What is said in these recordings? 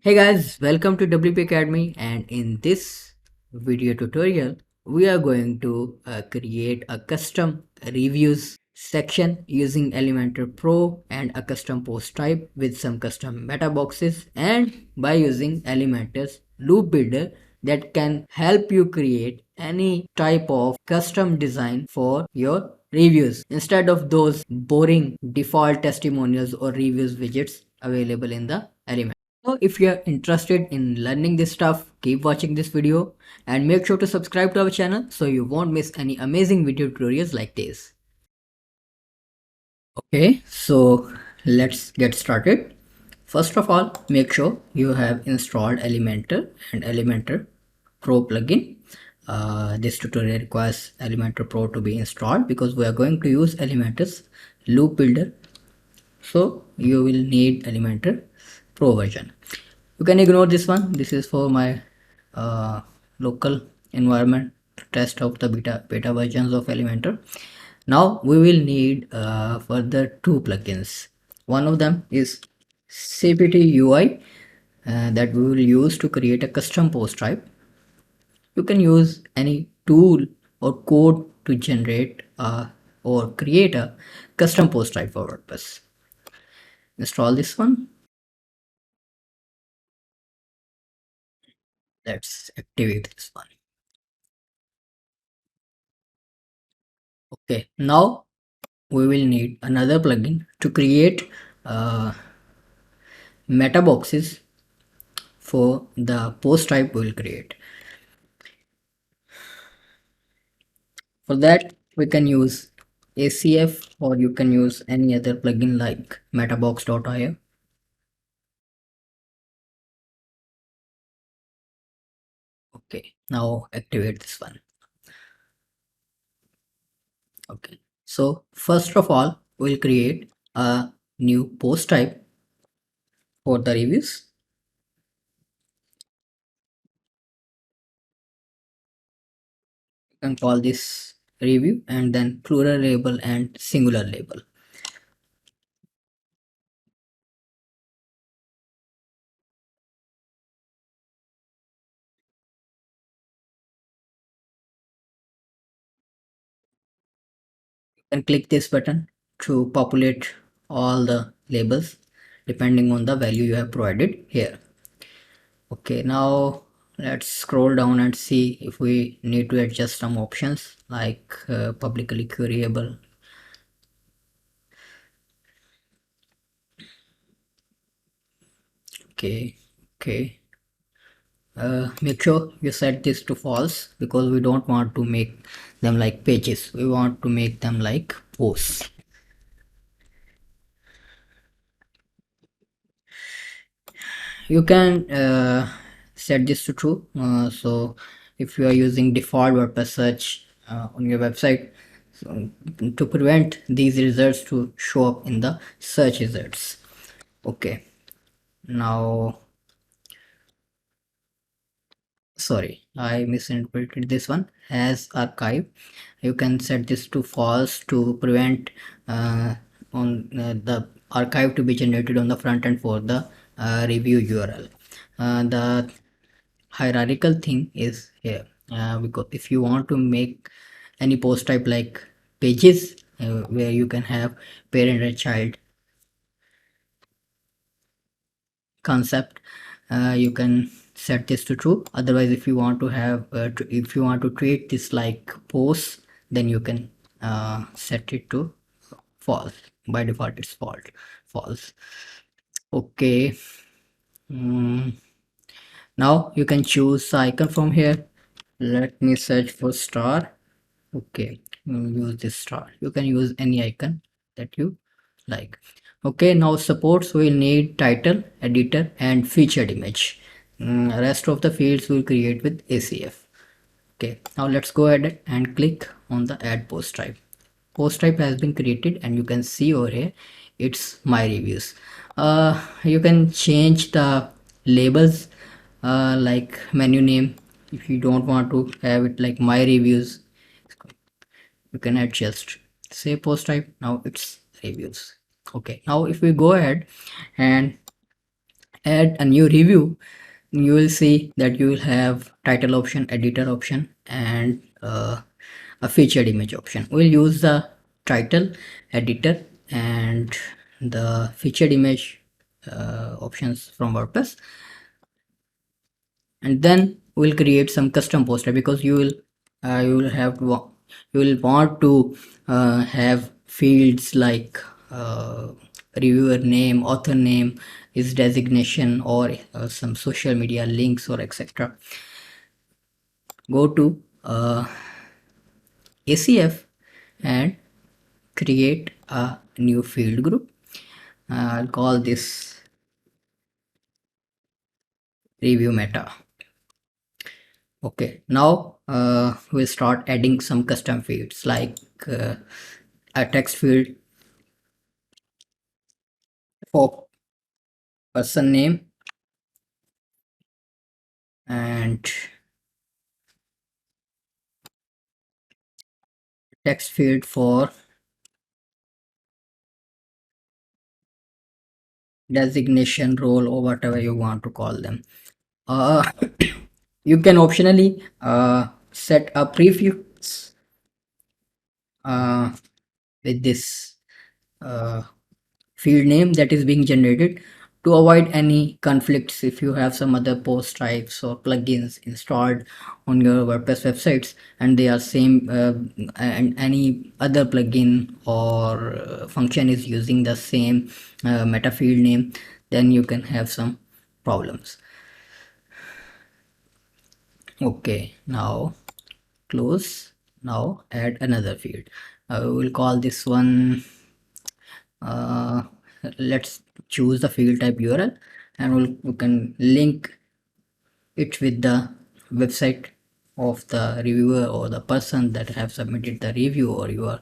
Hey guys, welcome to WP Academy, and in this video tutorial we are going to create a custom reviews section using Elementor Pro and a custom post type with some custom meta boxes, and by using Elementor's loop builder that can help you create any type of custom design for your reviews instead of those boring default testimonials or reviews widgets available in the Elementor. So if you are interested in learning this stuff, keep watching this video and make sure to subscribe to our channel so you won't miss any amazing video tutorials like this. Okay, so let's get started. First of all, make sure you have installed Elementor and Elementor Pro plugin. This tutorial requires Elementor Pro to be installed because we are going to use Elementor's loop builder. So you will need Elementor Pro version. You can ignore this one. This is for my local environment to test out the beta versions of Elementor. Now we will need further two plugins. One of them is CPTUI that we will use to create a custom post type. You can use any tool or code to generate or create a custom post type for WordPress. Install this one. Let's activate this one. Okay, now we will need another plugin to create meta boxes for the post type we will create. For that we can use ACF, or you can use any other plugin like metabox.io. Okay, now activate this one. Okay, so first of all we'll create a new post type for the reviews. You can call this review and then plural label and singular label. And click this button to populate all the labels depending on the value you have provided here. Okay, now let's scroll down and see if we need to adjust some options like publicly queryable. Okay, make sure you set this to false because we don't want to make them like pages, we want to make them like posts. You can set this to true. So if you are using default WordPress search on your website, so to prevent these results to show up in the search results. Okay, now sorry, I misinterpreted this one as archive. You can set this to false to prevent the archive to be generated on the front end for the review URL. The hierarchical thing is here because if you want to make any post type like pages where you can have parent and child concept, you can set this to true. Otherwise, if you want to have if you want to treat this like posts, then you can set it to false. By default it's false. Okay, now you can choose the icon from here. Let me search for star. Okay, use this star. You can use any icon that you like. Okay, now supports will need title, editor and featured image. Rest of the fields will create with ACF. Okay, now let's go ahead and click on the add post type. Post type has been created and you can see over here it's my reviews. You can change the labels like menu name. If you don't want to have it like my reviews, you can adjust. Say post type, now it's reviews. Okay, now if we go ahead and add a new review, you will see that you will have title option, editor option, and a featured image option. We'll use the title, editor, and the featured image options from WordPress, and then we'll create some custom poster, because you will have to you will want to have fields like reviewer name, author name, his designation, or some social media links, or etc. Go to ACF and create a new field group. I'll call this review meta. Okay, now we'll start adding some custom fields like a text field for person name, and text field for designation, role, or whatever you want to call them. uh, you can optionally set a prefix with this field name that is being generated, to avoid any conflicts. If you have some other post types or plugins installed on your WordPress websites and they are same, and any other plugin or function is using the same meta field name, then you can have some problems. Okay, now close. Now add another field. We will call this one, let's choose the field type URL, and we can link it with the website of the reviewer or the person that have submitted the review, or you are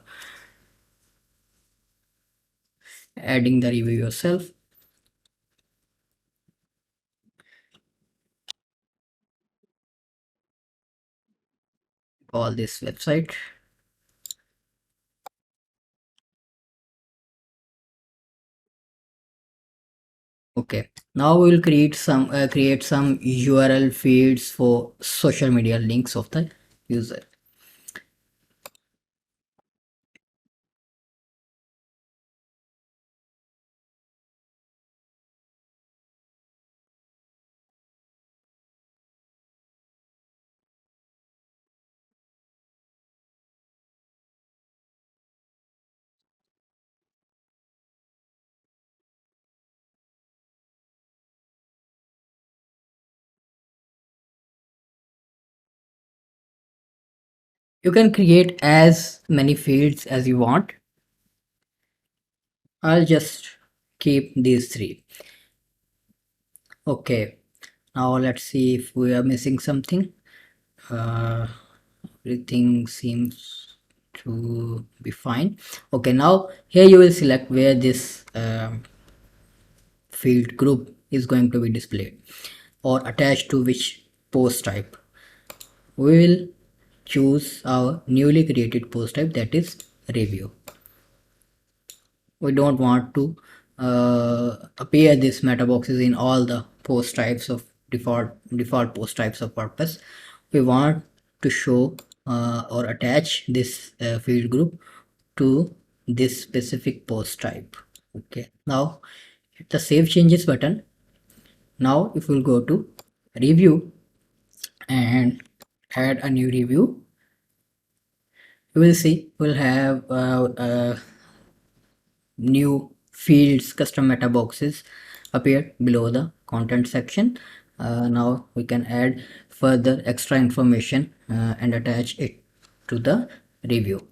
adding the review yourself. Call this website. Okay, now we will create some URL fields for social media links of the user. You can create as many fields as you want. I'll just keep these three. Okay, now let's see if we are missing something. Everything seems to be fine. Okay, now here you will select where this field group is going to be displayed or attached to which post type. We will choose our newly created post type, that is review. We don't want to appear these meta boxes in all the post types of default post types of WordPress. We want to show or attach this field group to this specific post type. Okay, now hit the save changes button. Now if we'll go to review and add a new review, you will see we'll have new fields, custom meta boxes appear below the content section. Now we can add further extra information and attach it to the review.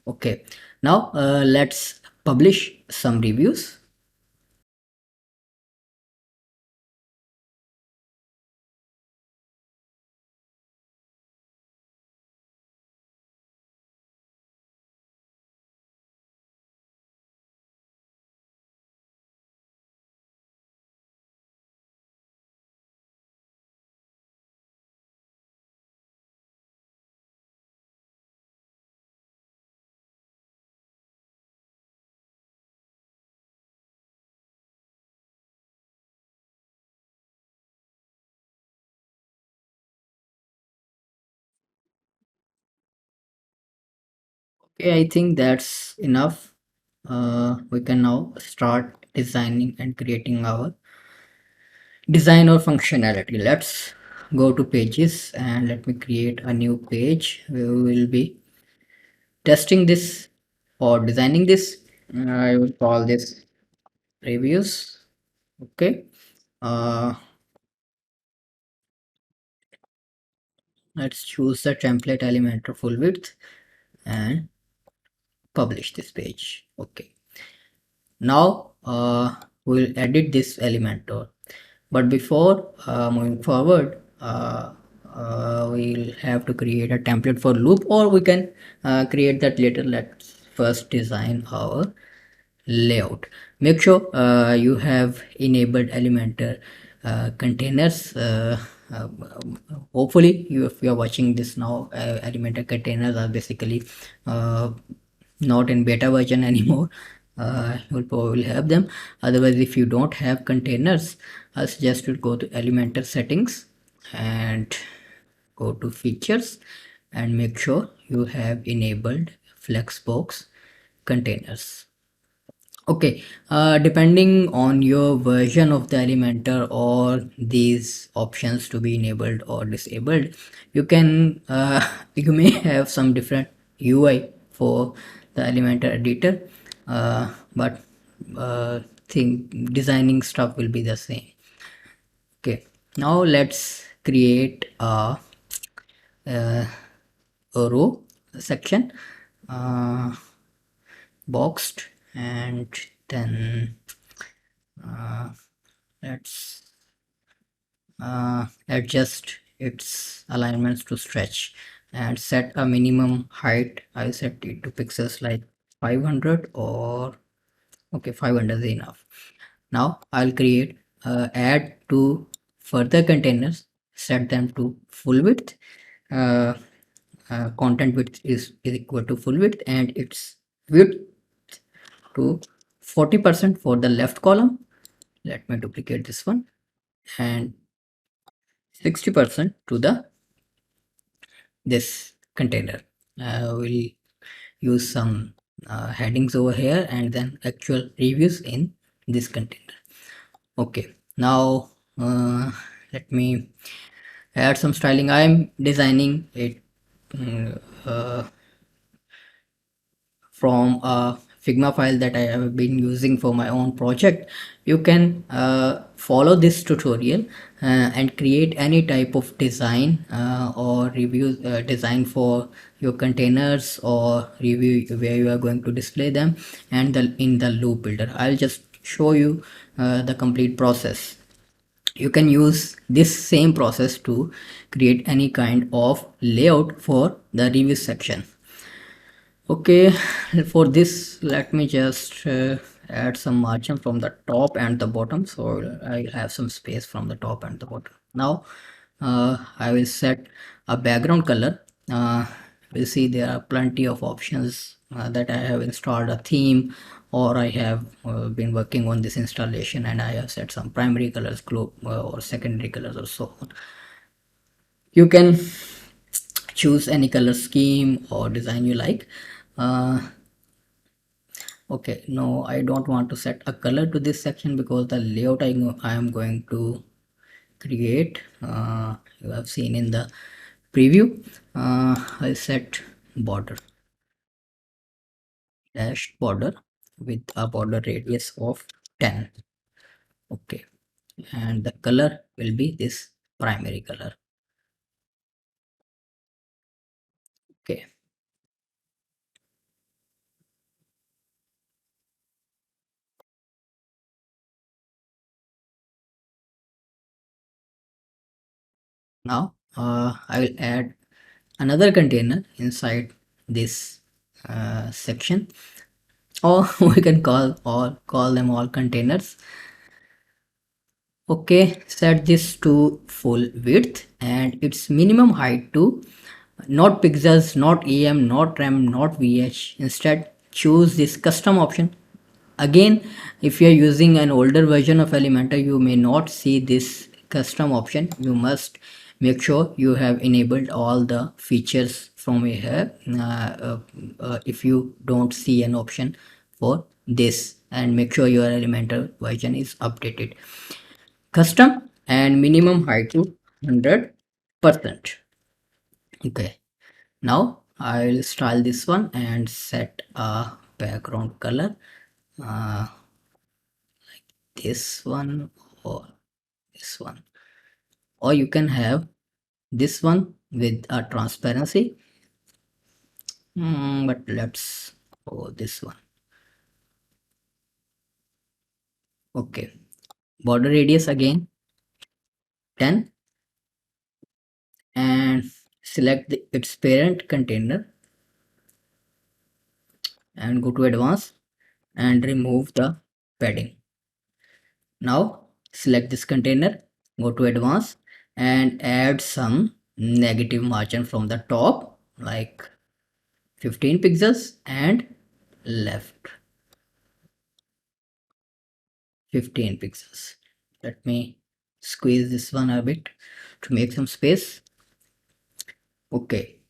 Okay, now let's publish some reviews. Okay, I think that's enough. We can now start designing and creating our design or functionality. Let's go to pages and let me create a new page. We will be testing this or designing this. I will call this reviews. Okay. Uh, let's choose the template Elementor full width and publish this page. Okay. Now we'll edit this Elementor. But before moving forward, we'll have to create a template for loop, or we can create that later. Let's first design our layout. Make sure you have enabled Elementor containers. Hopefully if you are watching this now, Elementor containers are basically not in beta version anymore. You'll probably have them. Otherwise, if you don't have containers, I suggest you go to Elementor settings and go to features and make sure you have enabled flexbox containers. Okay, depending on your version of the Elementor or these options to be enabled or disabled, you can you may have some different UI for the Elementor editor, but think designing stuff will be the same. Okay, now let's create a row section, uh, boxed, and then let's adjust its alignments to stretch and set a minimum height. I set it to pixels like 500, or okay, 500 is enough. Now I'll create add to further containers, set them to full width. uh, Content width is equal to full width, and its width to 40% for the left column. Let me duplicate this one, and 60% to the this container. We'll use some headings over here and then actual reviews in this container. Okay, now let me add some styling. I'm designing it from a Figma file that I have been using for my own project. You can follow this tutorial and create any type of design or review design for your containers or review where you are going to display them, and in the loop builder. I'll just show you the complete process. You can use this same process to create any kind of layout for the review section. Okay, for this let me just add some margin from the top and the bottom, so I'll have some space from the top and the bottom. Now I will set a background color. We'll see there are plenty of options that I have installed a theme, or I have been working on this installation and I have set some primary colors, or secondary colors, or so on. You can choose any color scheme or design you like. Okay, no, I don't want to set a color to this section because the layout I am going to create, you have seen in the preview. I'll set border, dashed border with a border radius of 10. Okay, and the color will be this primary color. Okay, now I will add another container inside this section, or we can call them all containers. Okay, set this to full width and its minimum height to not pixels, not em, not rem, not vh. Instead choose this custom option. Again, if you are using an older version of Elementor, you may not see this custom option. You must make sure you have enabled all the features from here. If you don't see an option for this, and make sure your Elementor version is updated. Custom and minimum height to 100%. Okay, now I'll style this one and set a background color, uh, this one or this one, or you can have this one with a transparency. But let's go this one. Okay, border radius again 10, and select its parent container and go to advanced and remove the padding. Now select this container, go to advanced and add some negative margin from the top, like 15 pixels, and left 15 pixels. Let me squeeze this one a bit to make some space. Okay,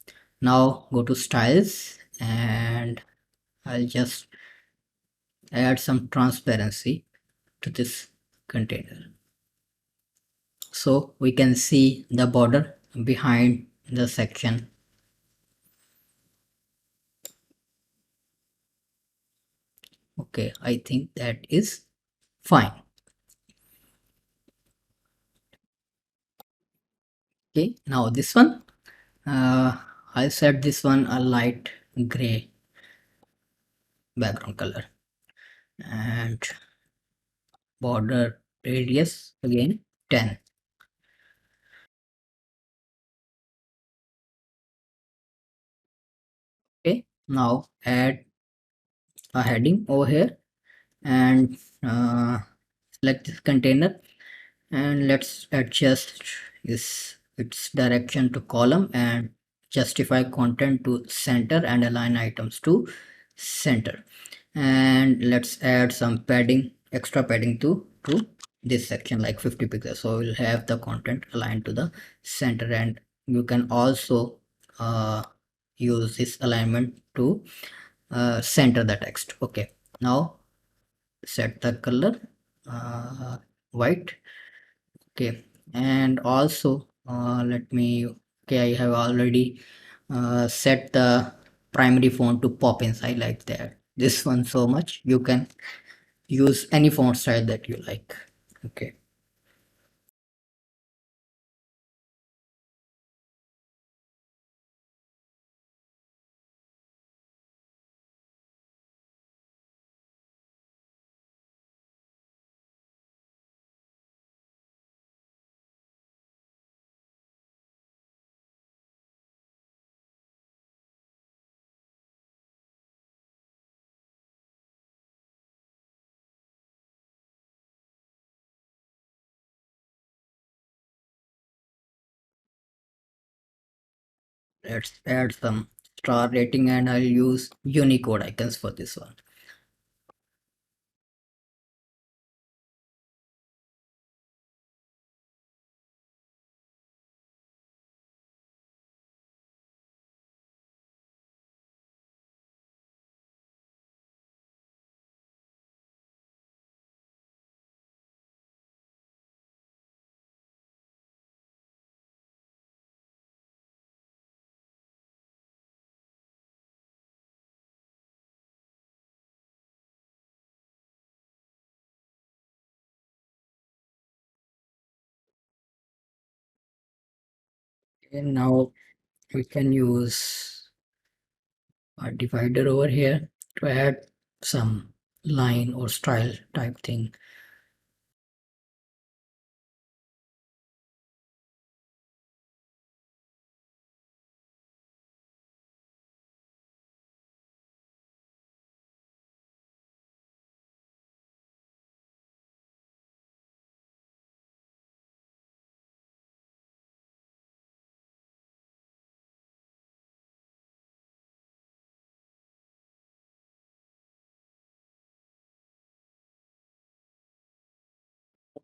now go to styles and I'll just add some transparency to this container so we can see the border behind the section. Okay, I think that is fine. Okay, now this one, I'll set this one a light gray background color, and border radius again 10. Okay, now add a heading over here and select this container, and let's adjust its direction to column and justify content to center and align items to center. And let's add some padding, extra padding to this section, like 50 pixels, so we'll have the content aligned to the center. And you can also use this alignment to center the text. Okay, now set the color white. Okay, and also let me, okay, I have already set the primary font to Poppins. I like that this one so much. You can use any font style that you like. Okay, let's add some star rating and I'll use Unicode icons for this one. And now we can use a divider over here to add some line or style type thing.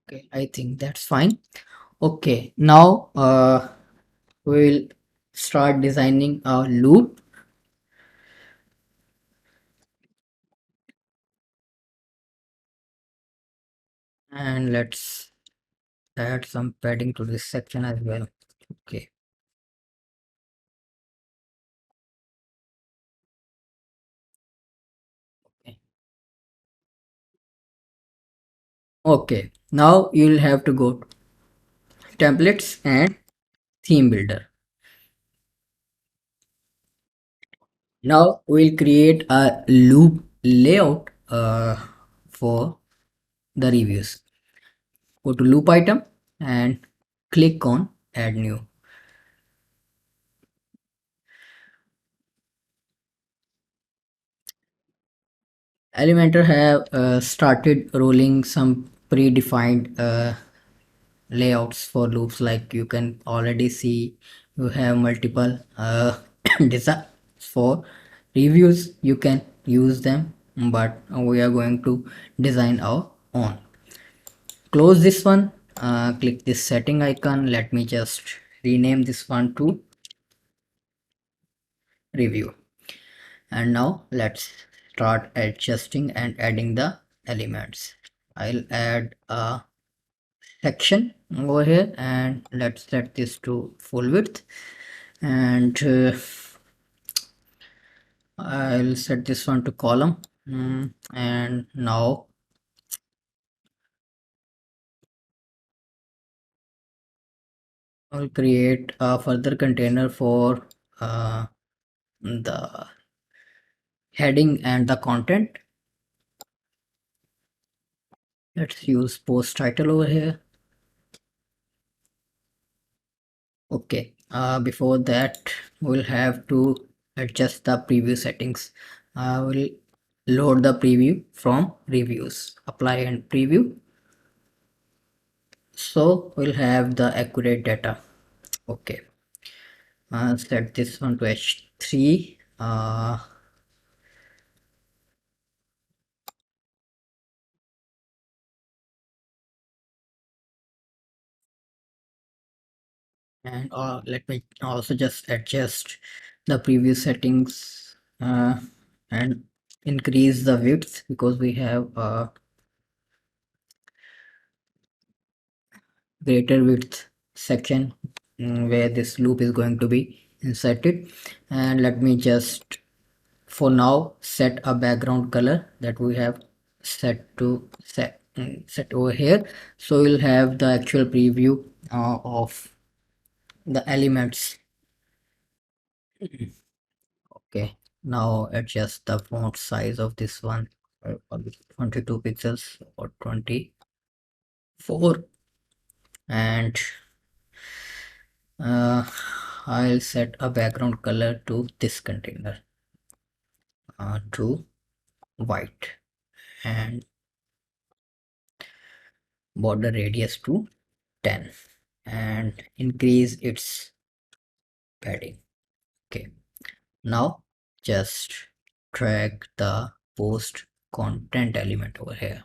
Okay, I think that's fine. Okay, now we'll start designing a loop, and let's add some padding to this section as well. Okay. Okay, now you'll have to go to templates and theme builder. Now we'll create a loop layout for the reviews. Go to loop item and click on add new. Elementor have started rolling some predefined layouts for loops. Like you can already see, you have multiple designs for reviews. You can use them, but we are going to design our own. Close this one, click this setting icon. Let me just rename this one to review. And now let's start adjusting and adding the elements. I'll add a section over here, and let's set this to full width, and I'll set this one to column. And now I'll create a further container for the heading and the content. Let's use post title over here. Okay, before that we'll have to adjust the preview settings. We'll load the preview from reviews, apply and preview, so we'll have the accurate data. Okay, set this one to h3. And let me also just adjust the preview settings and increase the width, because we have a greater width section where this loop is going to be inserted. And let me just for now set a background color that we have set to set over here, so we'll have the actual preview of the elements. Okay, now adjust the font size of this one, 22 pixels or 24, and I'll set a background color to this container to white, and border radius to 10, and increase its padding. Okay, now just drag the post content element over here.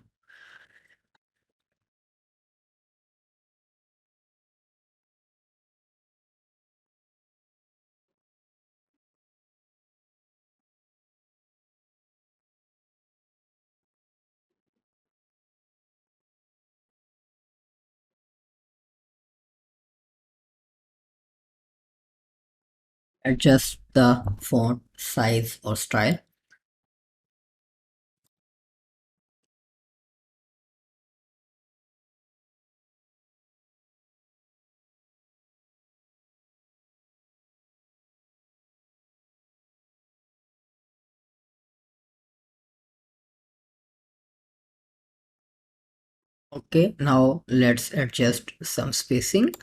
Adjust the font size or style. Okay, now let's adjust some spacing.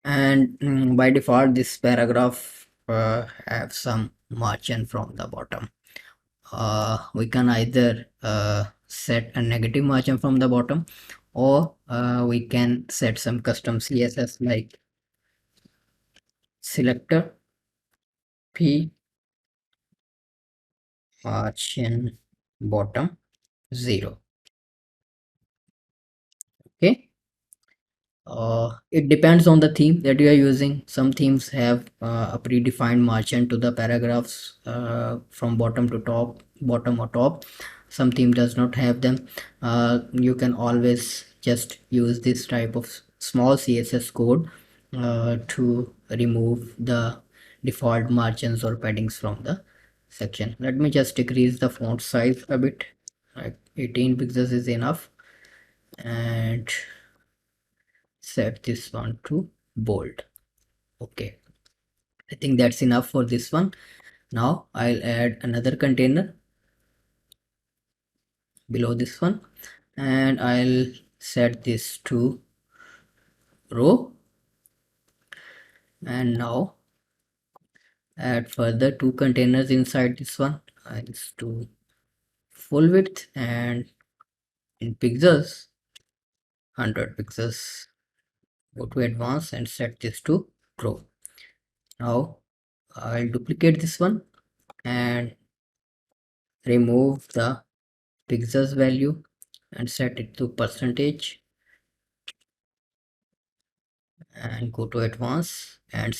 And by default this paragraph have some margin from the bottom. We can either set a negative margin from the bottom, or we can set some custom CSS like selector p margin bottom 0. Okay. It depends on the theme that you are using. Some themes have a predefined margin to the paragraphs from bottom to top, bottom or top. Some theme does not have them. You can always just use this type of small CSS code to remove the default margins or paddings from the section. Let me just decrease the font size a bit. Like 18 pixels is enough, and set this one to bold. Okay, I think that's enough for this one. Now I'll add another container below this one, and I'll set this to row, and now add further two containers inside this one. I'll do full width, and in pixels 100 pixels. Go to advanced and set this to row. Now I'll duplicate this one and remove the pixels value and set it to percentage, and go to advanced and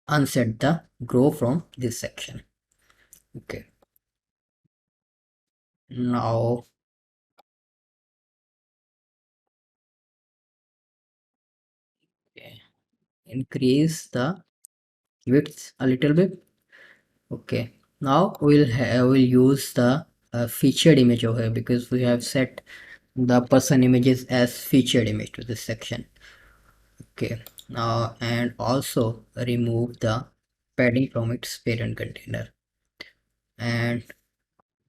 unset the grow from this section. Okay, now okay, increase the width a little bit. Okay, now we'll use the featured image over here, because we have set the person images as featured image to this section. Okay, now and also remove the padding from its parent container, and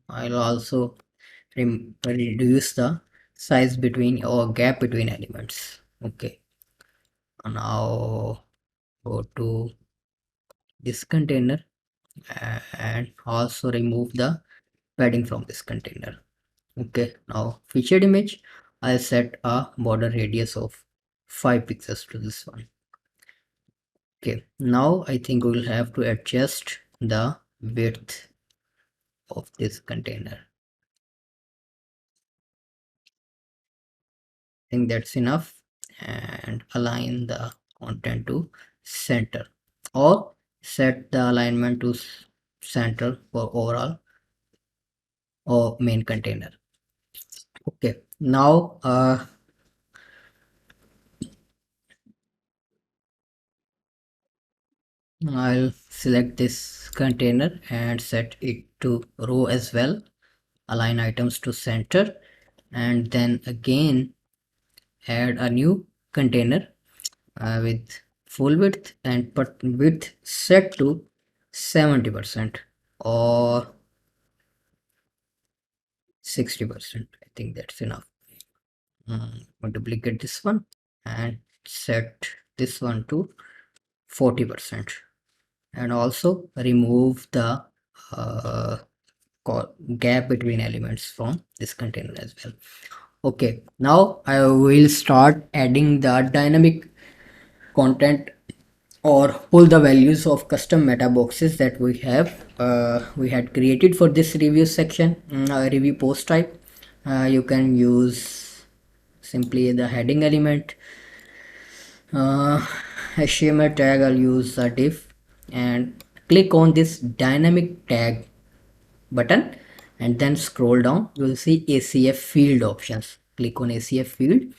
I'll also reduce the size between or gap between elements. Okay, now go to this container and also remove the padding from this container. Okay, now featured image, I'll set a border radius of 5 pixels to this one. Okay, now I think we'll have to adjust the width of this container. I think that's enough, and align the content to center, or set the alignment to center for overall or main container. Okay, now I'll select this container and set it to row as well, align items to center, and then again add a new container with full width and width set to 70% or 60%. I think that's enough. I'll duplicate this one and set this one to 40%, and also remove the uh, gap between elements from this container as well. Okay, now I will start adding the dynamic content or pull the values of custom meta boxes that we had created for this review section, review post type. You can use simply the heading element, HTML tag. I'll use a div and click on this dynamic tag button, and then scroll down. You will see ACF field options. Click on ACF field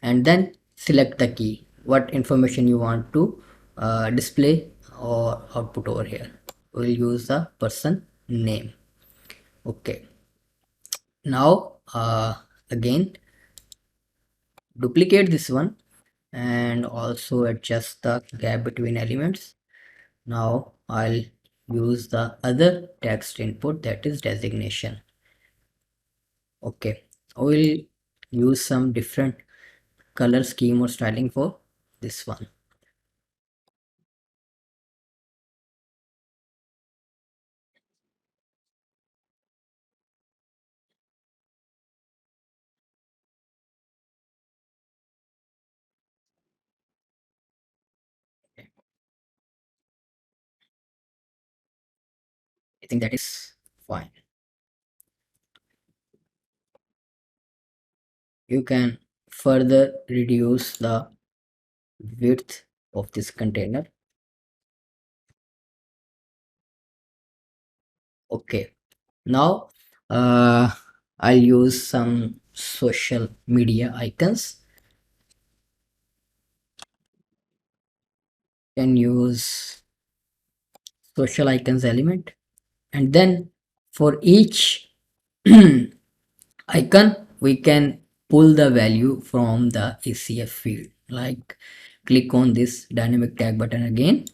and then select the key, what information you want to display or output over here. We'll use the person name. Okay, now again duplicate this one and also adjust the gap between elements. Now I'll use the other text input, that is designation. Okay, I will use some different color scheme or styling for this one. I think that is fine. you can further reduce the width of this container. Okay, now I'll use some social media icons. Can use social icons element, and then for each icon we can pull the value from the ACF field. Like, click on this dynamic tag button again,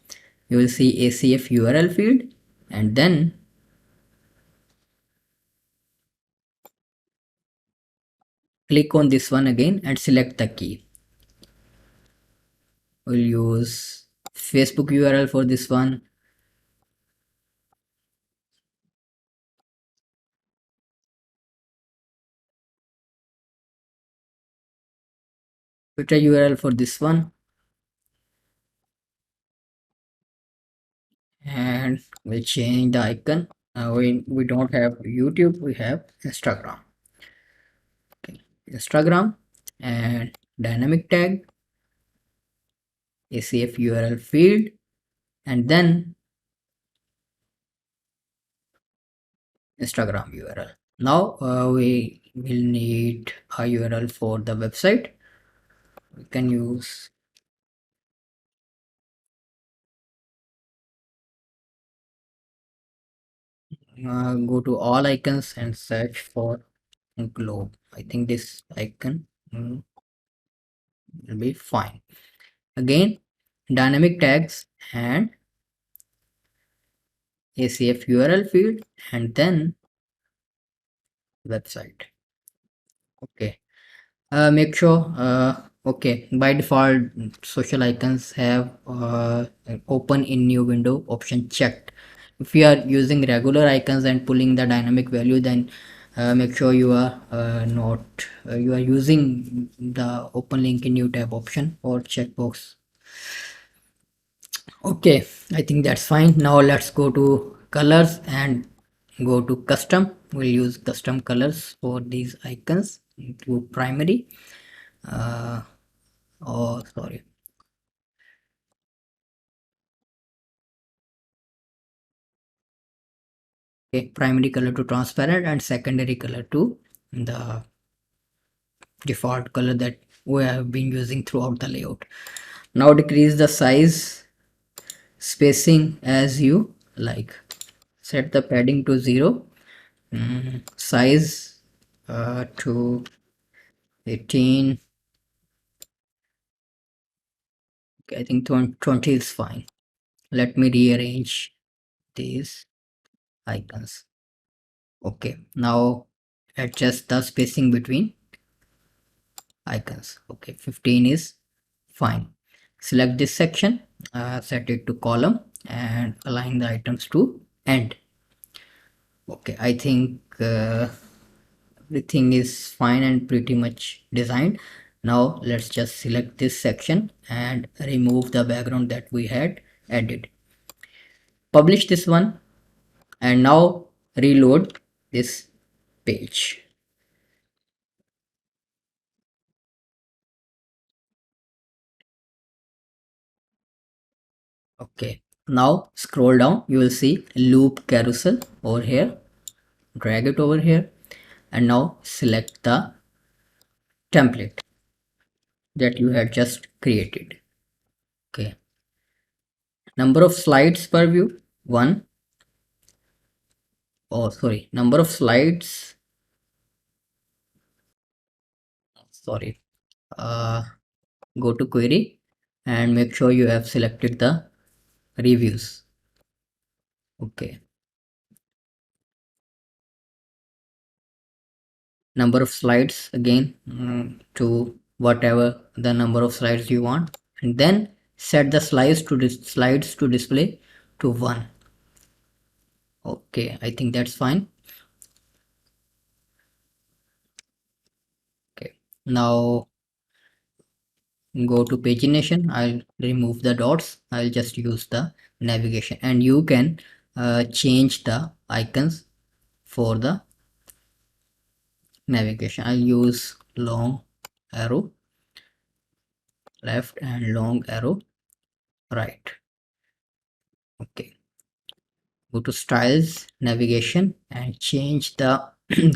you will see ACF URL field, and then click on this one again and select the key. We'll use Facebook URL for this one, Twitter URL for this one, and we'll change the icon. We don't have YouTube, we have Instagram. Okay, Instagram, and dynamic tag ACF URL field, and then Instagram URL. Now we will need a URL for the website. We can use go to all icons and search for globe. I think this icon will be fine. Again, dynamic tags and ACF URL field, and then website. Okay, make sure okay, by default social icons have open in new window option checked. If you are using regular icons and pulling the dynamic value, then make sure you are not you are using the open link in new tab option or checkbox. Okay, I think that's fine. Now let's go to colors and go to custom. We'll use custom colors for these icons to primary. Oh, sorry. Okay, primary color to transparent and secondary color to the default color that we have been using throughout the layout. Now decrease the size spacing as you like. Set the padding to 0, size to 18. Okay, I think 20 is fine. Let me rearrange these icons. Okay, now adjust the spacing between icons. Okay, 15 is fine. Select this section, set it to column, and align the items to end. Okay, I think everything is fine and pretty much designed. Now let's just select this section and remove the background that we had added. Publish this one, and now reload this page. Okay, now scroll down, you will see loop carousel over here. Drag it over here, and now select the template that you had just created. Okay, number of slides per view 1. Oh, sorry, number of slides, sorry, go to query and make sure you have selected the reviews. Okay, number of slides again, to whatever the number of slides you want, and then set the slides to display to 1. Okay, I think that's fine. Okay, now go to pagination. I'll remove the dots, I'll just use the navigation, and you can change the icons for the navigation. I'll use long arrow left and long arrow right. Okay, go to styles navigation and change the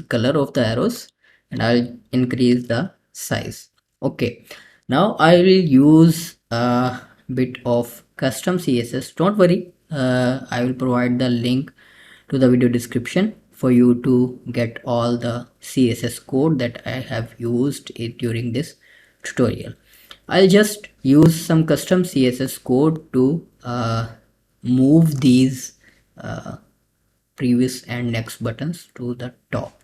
color of the arrows, and I'll increase the size. Okay, now I will use a bit of custom CSS. Don't worry, I will provide the link to the video description for you to get all the CSS code that I have used it during this tutorial. I'll just use some custom CSS code to move these previous and next buttons to the top.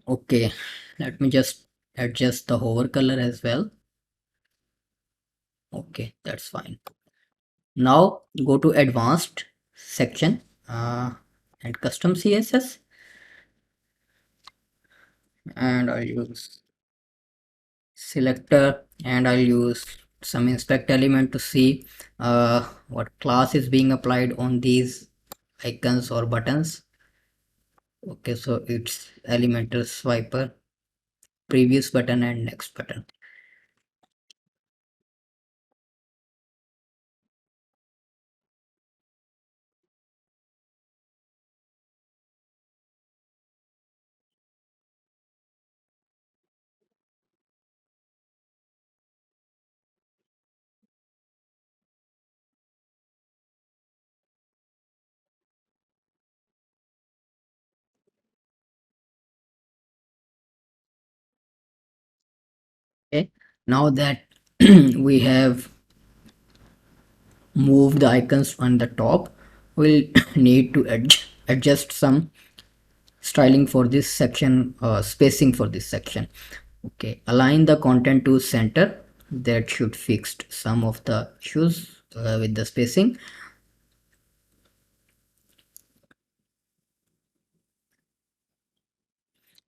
Okay, let me just adjust the hover color as well. Okay, that's fine. Now go to advanced section and custom CSS, and I'll use selector, and I'll use some inspect element to see what class is being applied on these icons or buttons. Okay, so it's Elementor swiper, previous button and next button. Okay, now that we have moved the icons on the top, we'll need to adjust some styling for this section, spacing for this section. Okay, align the content to center. That should fix some of the issues with the spacing.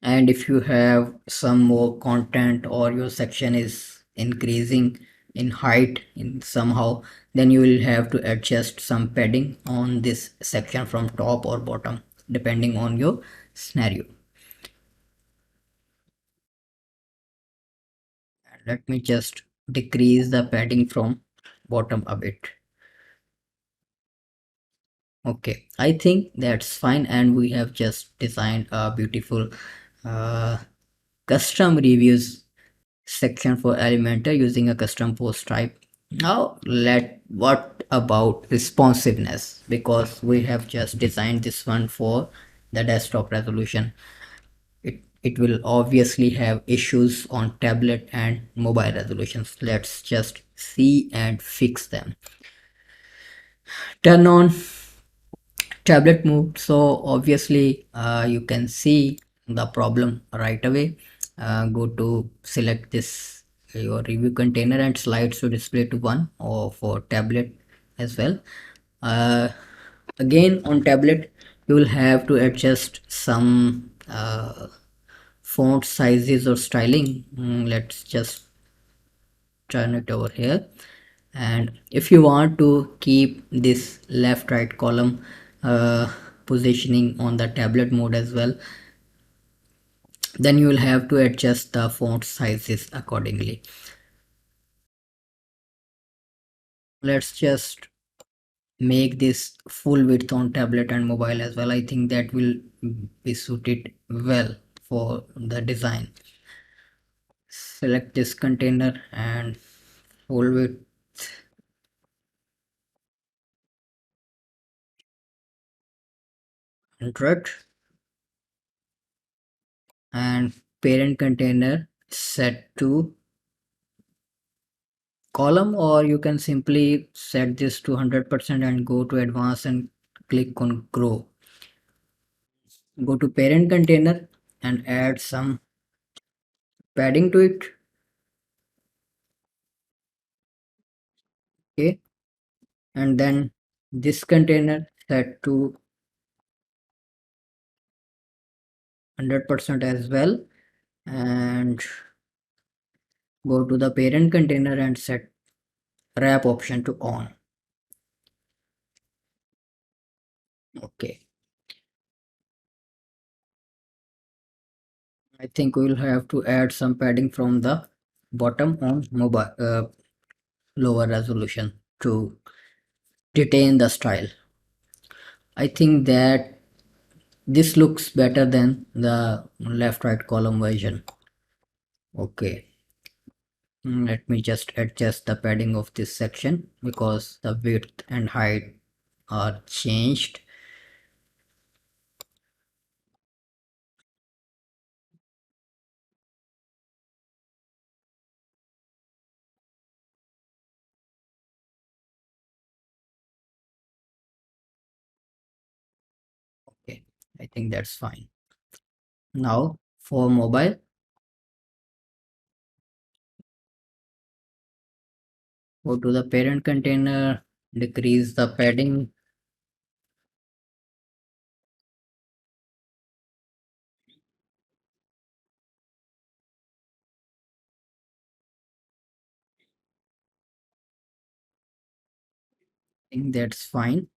And if you have some more content or your section is increasing in height in somehow, then you will have to adjust some padding on this section from top or bottom depending on your scenario. Let me just decrease the padding from bottom a bit. Okay, I think that's fine, and we have just designed a beautiful uh, custom reviews section for Elementor using a custom post type. Now what about responsiveness, because we have just designed this one for the desktop resolution. It will obviously have issues on tablet and mobile resolutions. Let's just see and fix them. Turn on tablet mode, so obviously you can see the problem right away. Go to select this your review container and slides to display to 1, or for tablet as well. uh, Again on tablet you will have to adjust some font sizes or styling. Let's just turn it over here, and if you want to keep this left right column positioning on the tablet mode as well, then you will have to adjust the font sizes accordingly. Let's just make this full width on tablet and mobile as well. I think that will be suited well for the design. Select this container and full width 100, and parent container set to column, or you can simply set this to 100% and go to advanced and click on grow. Go to parent container and add some padding to it. Okay, and then this container set to 100% as well, and go to the parent container and set wrap option to on. Okay, I think we'll have to add some padding from the bottom on mobile lower resolution to retain the style. I think that this looks better than the left right column version. Okay. Let me just adjust the padding of this section because the width and height are changed. Okay, I think that's fine. Now for mobile, go to the parent container, decrease the padding. I think that's fine.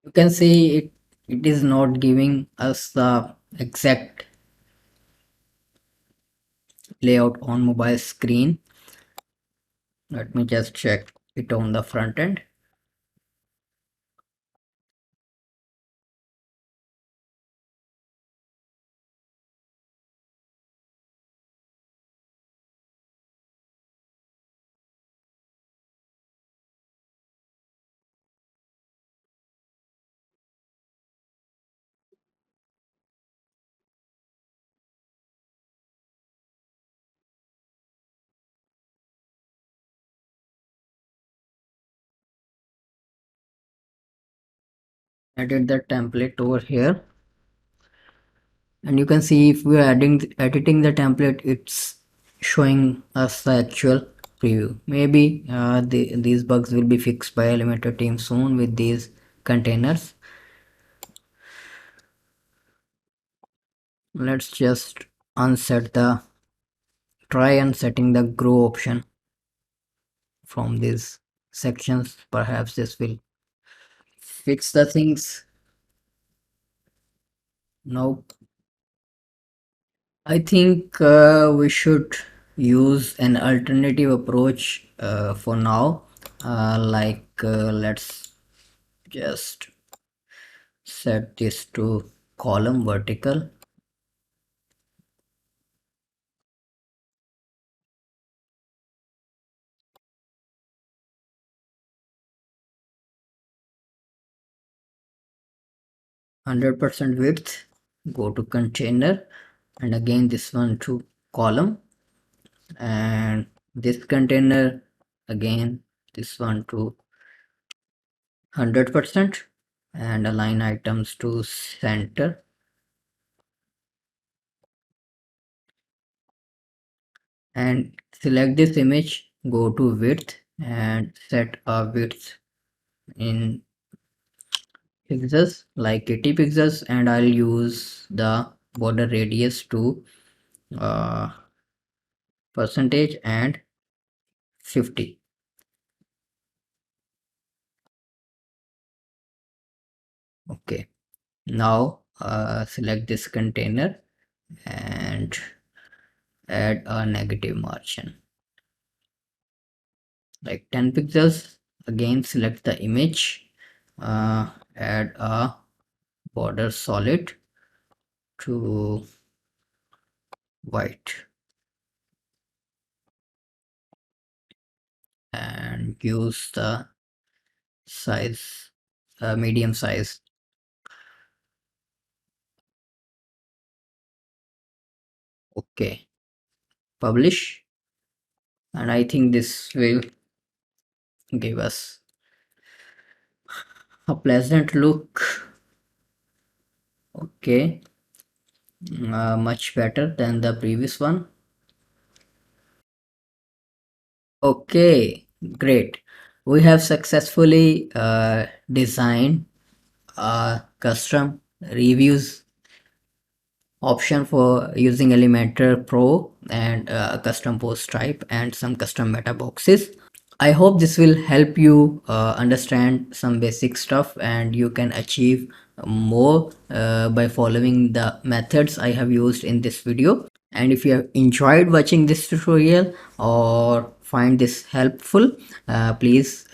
You can see it is not giving us the exact layout on mobile screen. Let me just check it on the front end. Edit the template over here, and you can see if we are editing the template, it's showing us the actual preview. Maybe these bugs will be fixed by Elementor team soon with these containers. Let's just unset the try unsetting the grow option from these sections. Perhaps this will fix the things. Nope. I think we should use an alternative approach for now. Let's just set this to column vertical. %100% width, go to container, and again this one to column, and this container again this one to 100%, and align items to center, and select this image, go to width and set a width in pixels like 80 pixels, and I'll use the border radius to uh, percentage and 50. Okay, now select this container and add a negative margin like 10 pixels. Again select the image, add a border solid to white and use the size medium size. Okay, publish, and I think this will give us a pleasant look. Okay, much better than the previous one. Okay, great. We have successfully designed a custom reviews option for using Elementor Pro and a custom post type and some custom meta boxes. I hope this will help you understand some basic stuff and you can achieve more by following the methods I have used in this video. And if you have enjoyed watching this tutorial or find this helpful, please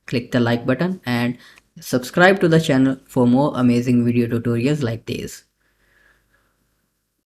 click the like button and subscribe to the channel for more amazing video tutorials like this.